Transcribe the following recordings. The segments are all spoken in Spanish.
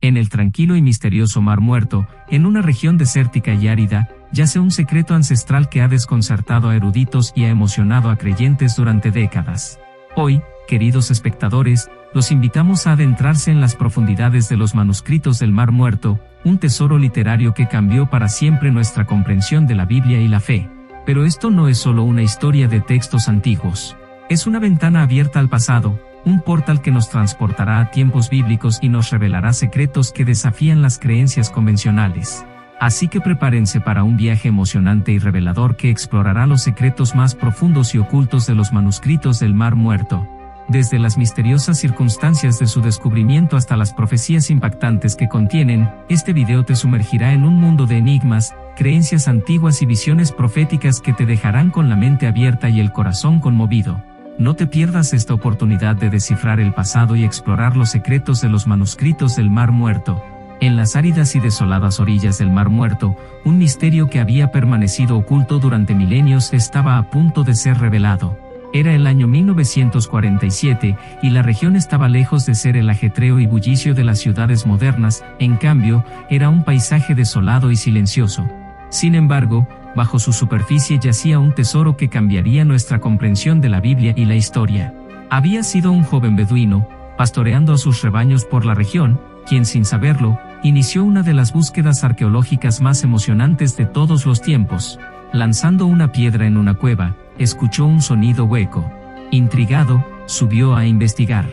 En el tranquilo y misterioso Mar Muerto, en una región desértica y árida, yace un secreto ancestral que ha desconcertado a eruditos y ha emocionado a creyentes durante décadas. Hoy, queridos espectadores, los invitamos a adentrarse en las profundidades de los manuscritos del Mar Muerto, un tesoro literario que cambió para siempre nuestra comprensión de la Biblia y la fe. Pero esto no es solo una historia de textos antiguos. Es una ventana abierta al pasado, un portal que nos transportará a tiempos bíblicos y nos revelará secretos que desafían las creencias convencionales. Así que prepárense para un viaje emocionante y revelador que explorará los secretos más profundos y ocultos de los manuscritos del Mar Muerto. Desde las misteriosas circunstancias de su descubrimiento hasta las profecías impactantes que contienen, este video te sumergirá en un mundo de enigmas, creencias antiguas y visiones proféticas que te dejarán con la mente abierta y el corazón conmovido. No te pierdas esta oportunidad de descifrar el pasado y explorar los secretos de los manuscritos del Mar Muerto. En las áridas y desoladas orillas del Mar Muerto, un misterio que había permanecido oculto durante milenios estaba a punto de ser revelado. Era el año 1947, y la región estaba lejos de ser el ajetreo y bullicio de las ciudades modernas, en cambio, era un paisaje desolado y silencioso. Sin embargo, bajo su superficie yacía un tesoro que cambiaría nuestra comprensión de la Biblia y la historia. Había sido un joven beduino, pastoreando a sus rebaños por la región, quien sin saberlo, inició una de las búsquedas arqueológicas más emocionantes de todos los tiempos. Lanzando una piedra en una cueva, escuchó un sonido hueco. Intrigado, subió a investigar.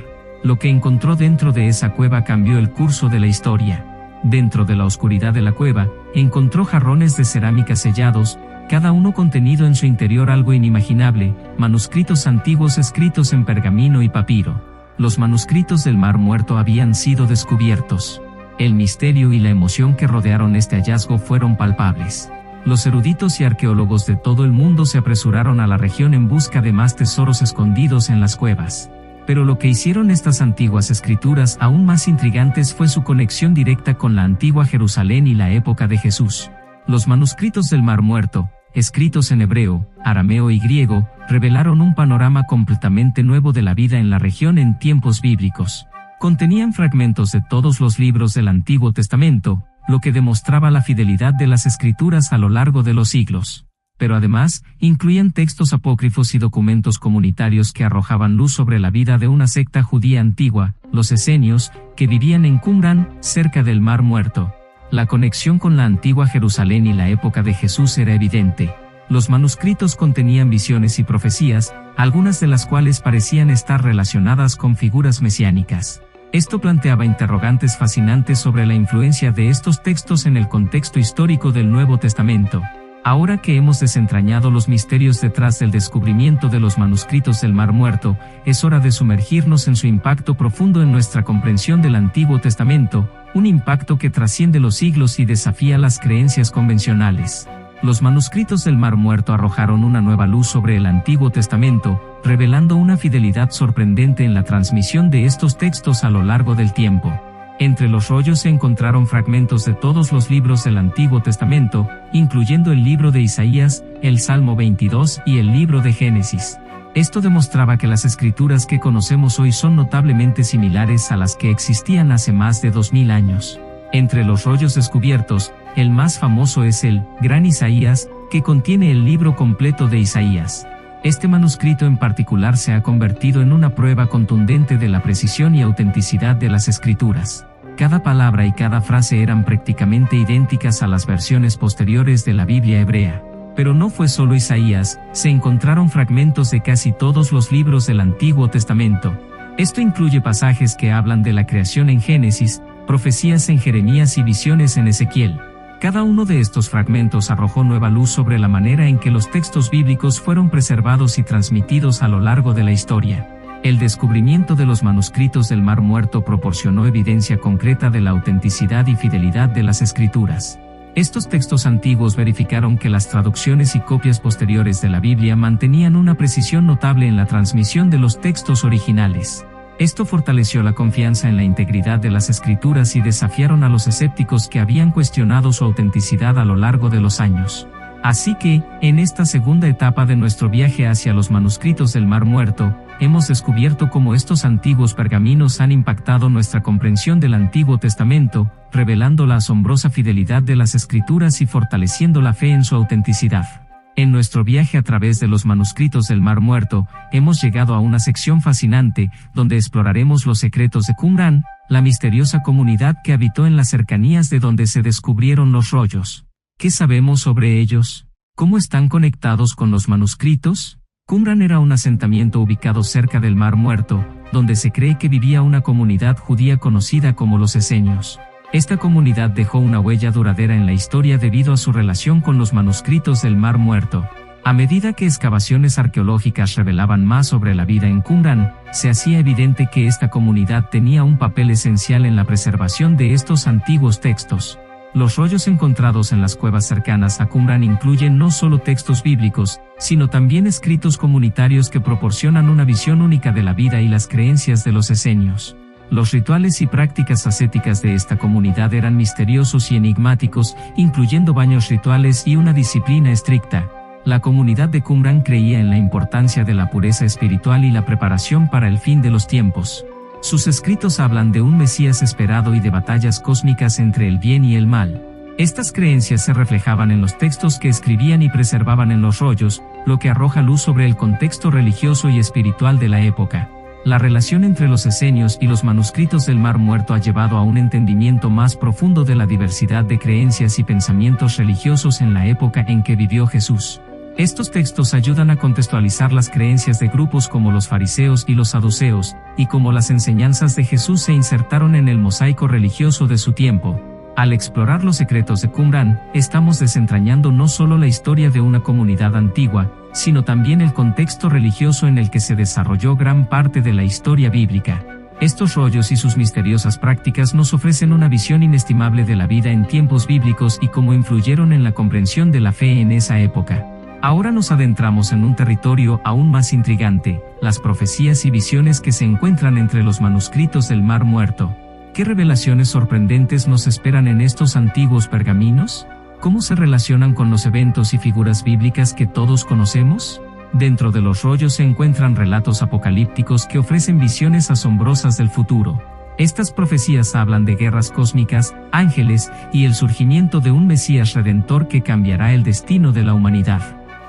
Lo que encontró dentro de esa cueva cambió el curso de la historia. Dentro de la oscuridad de la cueva, encontró jarrones de cerámica sellados, cada uno contenido en su interior algo inimaginable, manuscritos antiguos escritos en pergamino y papiro. Los manuscritos del Mar Muerto habían sido descubiertos. El misterio y la emoción que rodearon este hallazgo fueron palpables. Los eruditos y arqueólogos de todo el mundo se apresuraron a la región en busca de más tesoros escondidos en las cuevas. Pero lo que hicieron estas antiguas escrituras aún más intrigantes fue su conexión directa con la antigua Jerusalén y la época de Jesús. Los manuscritos del Mar Muerto, escritos en hebreo, arameo y griego, revelaron un panorama completamente nuevo de la vida en la región en tiempos bíblicos. Contenían fragmentos de todos los libros del Antiguo Testamento, lo que demostraba la fidelidad de las escrituras a lo largo de los siglos. Pero además, incluían textos apócrifos y documentos comunitarios que arrojaban luz sobre la vida de una secta judía antigua, los esenios, que vivían en Qumran, cerca del Mar Muerto. La conexión con la antigua Jerusalén y la época de Jesús era evidente. Los manuscritos contenían visiones y profecías, algunas de las cuales parecían estar relacionadas con figuras mesiánicas. Esto planteaba interrogantes fascinantes sobre la influencia de estos textos en el contexto histórico del Nuevo Testamento. Ahora que hemos desentrañado los misterios detrás del descubrimiento de los manuscritos del Mar Muerto, es hora de sumergirnos en su impacto profundo en nuestra comprensión del Antiguo Testamento, un impacto que trasciende los siglos y desafía las creencias convencionales. Los manuscritos del Mar Muerto arrojaron una nueva luz sobre el Antiguo Testamento, revelando una fidelidad sorprendente en la transmisión de estos textos a lo largo del tiempo. Entre los rollos se encontraron fragmentos de todos los libros del Antiguo Testamento, incluyendo el libro de Isaías, el Salmo 22 y el libro de Génesis. Esto demostraba que las escrituras que conocemos hoy son notablemente similares a las que existían hace más de 2000 años. Entre los rollos descubiertos, el más famoso es el Gran Isaías, que contiene el libro completo de Isaías. Este manuscrito en particular se ha convertido en una prueba contundente de la precisión y autenticidad de las escrituras. Cada palabra y cada frase eran prácticamente idénticas a las versiones posteriores de la Biblia hebrea. Pero no fue solo Isaías, se encontraron fragmentos de casi todos los libros del Antiguo Testamento. Esto incluye pasajes que hablan de la creación en Génesis, profecías en Jeremías y visiones en Ezequiel. Cada uno de estos fragmentos arrojó nueva luz sobre la manera en que los textos bíblicos fueron preservados y transmitidos a lo largo de la historia. El descubrimiento de los manuscritos del Mar Muerto proporcionó evidencia concreta de la autenticidad y fidelidad de las escrituras. Estos textos antiguos verificaron que las traducciones y copias posteriores de la Biblia mantenían una precisión notable en la transmisión de los textos originales. Esto fortaleció la confianza en la integridad de las escrituras y desafiaron a los escépticos que habían cuestionado su autenticidad a lo largo de los años. Así que, en esta segunda etapa de nuestro viaje hacia los manuscritos del Mar Muerto, hemos descubierto cómo estos antiguos pergaminos han impactado nuestra comprensión del Antiguo Testamento, revelando la asombrosa fidelidad de las Escrituras y fortaleciendo la fe en su autenticidad. En nuestro viaje a través de los manuscritos del Mar Muerto, hemos llegado a una sección fascinante, donde exploraremos los secretos de Qumran, la misteriosa comunidad que habitó en las cercanías de donde se descubrieron los rollos. ¿Qué sabemos sobre ellos? ¿Cómo están conectados con los manuscritos? Qumran era un asentamiento ubicado cerca del Mar Muerto, donde se cree que vivía una comunidad judía conocida como los esenios. Esta comunidad dejó una huella duradera en la historia debido a su relación con los manuscritos del Mar Muerto. A medida que excavaciones arqueológicas revelaban más sobre la vida en Qumran, se hacía evidente que esta comunidad tenía un papel esencial en la preservación de estos antiguos textos. Los rollos encontrados en las cuevas cercanas a Qumran incluyen no solo textos bíblicos, sino también escritos comunitarios que proporcionan una visión única de la vida y las creencias de los esenios. Los rituales y prácticas ascéticas de esta comunidad eran misteriosos y enigmáticos, incluyendo baños rituales y una disciplina estricta. La comunidad de Qumran creía en la importancia de la pureza espiritual y la preparación para el fin de los tiempos. Sus escritos hablan de un Mesías esperado y de batallas cósmicas entre el bien y el mal. Estas creencias se reflejaban en los textos que escribían y preservaban en los rollos, lo que arroja luz sobre el contexto religioso y espiritual de la época. La relación entre los esenios y los manuscritos del Mar Muerto ha llevado a un entendimiento más profundo de la diversidad de creencias y pensamientos religiosos en la época en que vivió Jesús. Estos textos ayudan a contextualizar las creencias de grupos como los fariseos y los saduceos, y cómo las enseñanzas de Jesús se insertaron en el mosaico religioso de su tiempo. Al explorar los secretos de Qumran, estamos desentrañando no solo la historia de una comunidad antigua, sino también el contexto religioso en el que se desarrolló gran parte de la historia bíblica. Estos rollos y sus misteriosas prácticas nos ofrecen una visión inestimable de la vida en tiempos bíblicos y cómo influyeron en la comprensión de la fe en esa época. Ahora nos adentramos en un territorio aún más intrigante, las profecías y visiones que se encuentran entre los manuscritos del Mar Muerto. ¿Qué revelaciones sorprendentes nos esperan en estos antiguos pergaminos? ¿Cómo se relacionan con los eventos y figuras bíblicas que todos conocemos? Dentro de los rollos se encuentran relatos apocalípticos que ofrecen visiones asombrosas del futuro. Estas profecías hablan de guerras cósmicas, ángeles, y el surgimiento de un Mesías redentor que cambiará el destino de la humanidad.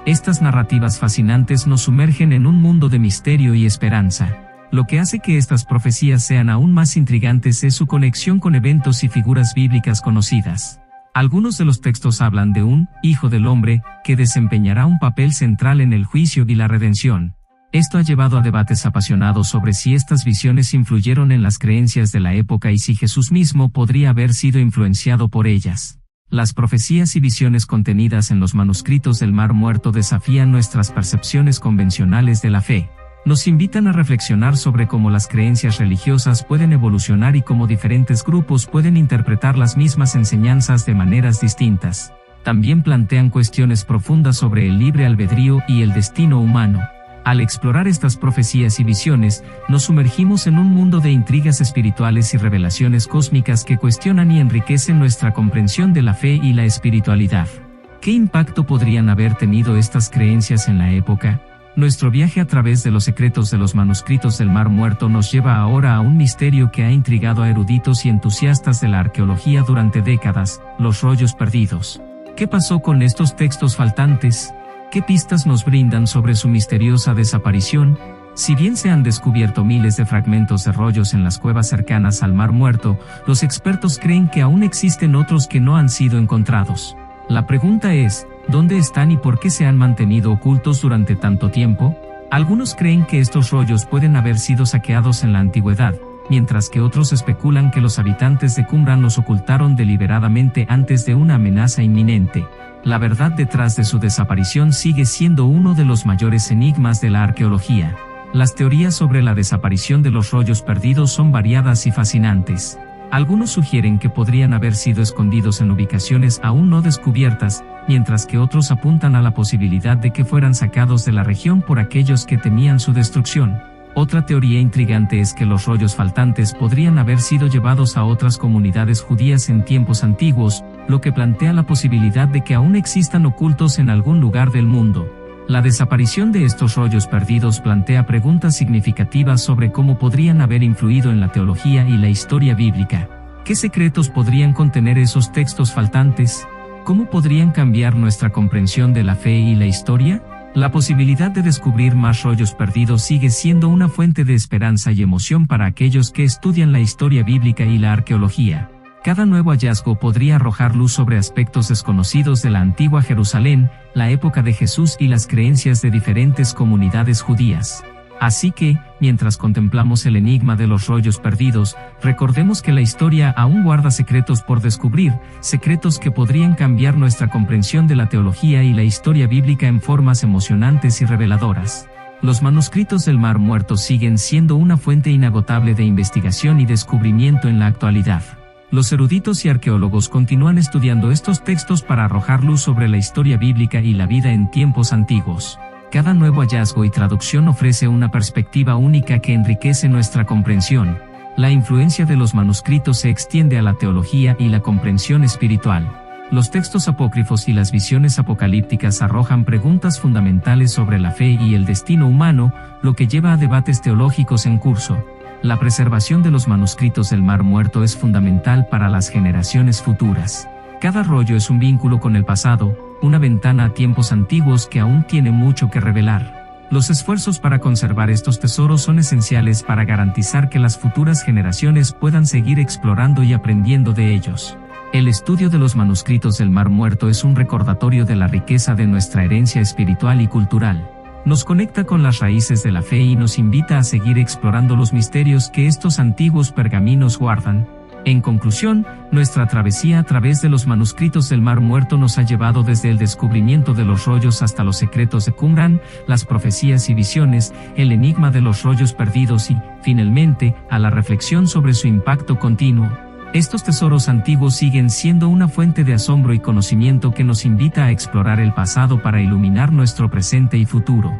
Estas narrativas fascinantes nos sumergen en un mundo de misterio y esperanza. Lo que hace que estas profecías sean aún más intrigantes es su conexión con eventos y figuras bíblicas conocidas. Algunos de los textos hablan de un Hijo del Hombre, que desempeñará un papel central en el juicio y la redención. Esto ha llevado a debates apasionados sobre si estas visiones influyeron en las creencias de la época y si Jesús mismo podría haber sido influenciado por ellas. Las profecías y visiones contenidas en los manuscritos del Mar Muerto desafían nuestras percepciones convencionales de la fe. Nos invitan a reflexionar sobre cómo las creencias religiosas pueden evolucionar y cómo diferentes grupos pueden interpretar las mismas enseñanzas de maneras distintas. También plantean cuestiones profundas sobre el libre albedrío y el destino humano. Al explorar estas profecías y visiones, nos sumergimos en un mundo de intrigas espirituales y revelaciones cósmicas que cuestionan y enriquecen nuestra comprensión de la fe y la espiritualidad. ¿Qué impacto podrían haber tenido estas creencias en la época? Nuestro viaje a través de los secretos de los manuscritos del Mar Muerto nos lleva ahora a un misterio que ha intrigado a eruditos y entusiastas de la arqueología durante décadas: los rollos perdidos. ¿Qué pasó con estos textos faltantes? ¿Qué pistas nos brindan sobre su misteriosa desaparición? Si bien se han descubierto miles de fragmentos de rollos en las cuevas cercanas al Mar Muerto, los expertos creen que aún existen otros que no han sido encontrados. La pregunta es, ¿dónde están y por qué se han mantenido ocultos durante tanto tiempo? Algunos creen que estos rollos pueden haber sido saqueados en la antigüedad, mientras que otros especulan que los habitantes de Qumran los ocultaron deliberadamente antes de una amenaza inminente. La verdad detrás de su desaparición sigue siendo uno de los mayores enigmas de la arqueología. Las teorías sobre la desaparición de los rollos perdidos son variadas y fascinantes. Algunos sugieren que podrían haber sido escondidos en ubicaciones aún no descubiertas, mientras que otros apuntan a la posibilidad de que fueran sacados de la región por aquellos que temían su destrucción. Otra teoría intrigante es que los rollos faltantes podrían haber sido llevados a otras comunidades judías en tiempos antiguos, lo que plantea la posibilidad de que aún existan ocultos en algún lugar del mundo. La desaparición de estos rollos perdidos plantea preguntas significativas sobre cómo podrían haber influido en la teología y la historia bíblica. ¿Qué secretos podrían contener esos textos faltantes? ¿Cómo podrían cambiar nuestra comprensión de la fe y la historia? La posibilidad de descubrir más rollos perdidos sigue siendo una fuente de esperanza y emoción para aquellos que estudian la historia bíblica y la arqueología. Cada nuevo hallazgo podría arrojar luz sobre aspectos desconocidos de la antigua Jerusalén, la época de Jesús y las creencias de diferentes comunidades judías. Así que, mientras contemplamos el enigma de los rollos perdidos, recordemos que la historia aún guarda secretos por descubrir, secretos que podrían cambiar nuestra comprensión de la teología y la historia bíblica en formas emocionantes y reveladoras. Los manuscritos del Mar Muerto siguen siendo una fuente inagotable de investigación y descubrimiento en la actualidad. Los eruditos y arqueólogos continúan estudiando estos textos para arrojar luz sobre la historia bíblica y la vida en tiempos antiguos. Cada nuevo hallazgo y traducción ofrece una perspectiva única que enriquece nuestra comprensión. La influencia de los manuscritos se extiende a la teología y la comprensión espiritual. Los textos apócrifos y las visiones apocalípticas arrojan preguntas fundamentales sobre la fe y el destino humano, lo que lleva a debates teológicos en curso. La preservación de los manuscritos del Mar Muerto es fundamental para las generaciones futuras. Cada rollo es un vínculo con el pasado, una ventana a tiempos antiguos que aún tiene mucho que revelar. Los esfuerzos para conservar estos tesoros son esenciales para garantizar que las futuras generaciones puedan seguir explorando y aprendiendo de ellos. El estudio de los manuscritos del Mar Muerto es un recordatorio de la riqueza de nuestra herencia espiritual y cultural. Nos conecta con las raíces de la fe y nos invita a seguir explorando los misterios que estos antiguos pergaminos guardan. En conclusión, nuestra travesía a través de los manuscritos del Mar Muerto nos ha llevado desde el descubrimiento de los rollos hasta los secretos de Qumran, las profecías y visiones, el enigma de los rollos perdidos y, finalmente, a la reflexión sobre su impacto continuo. Estos tesoros antiguos siguen siendo una fuente de asombro y conocimiento que nos invita a explorar el pasado para iluminar nuestro presente y futuro.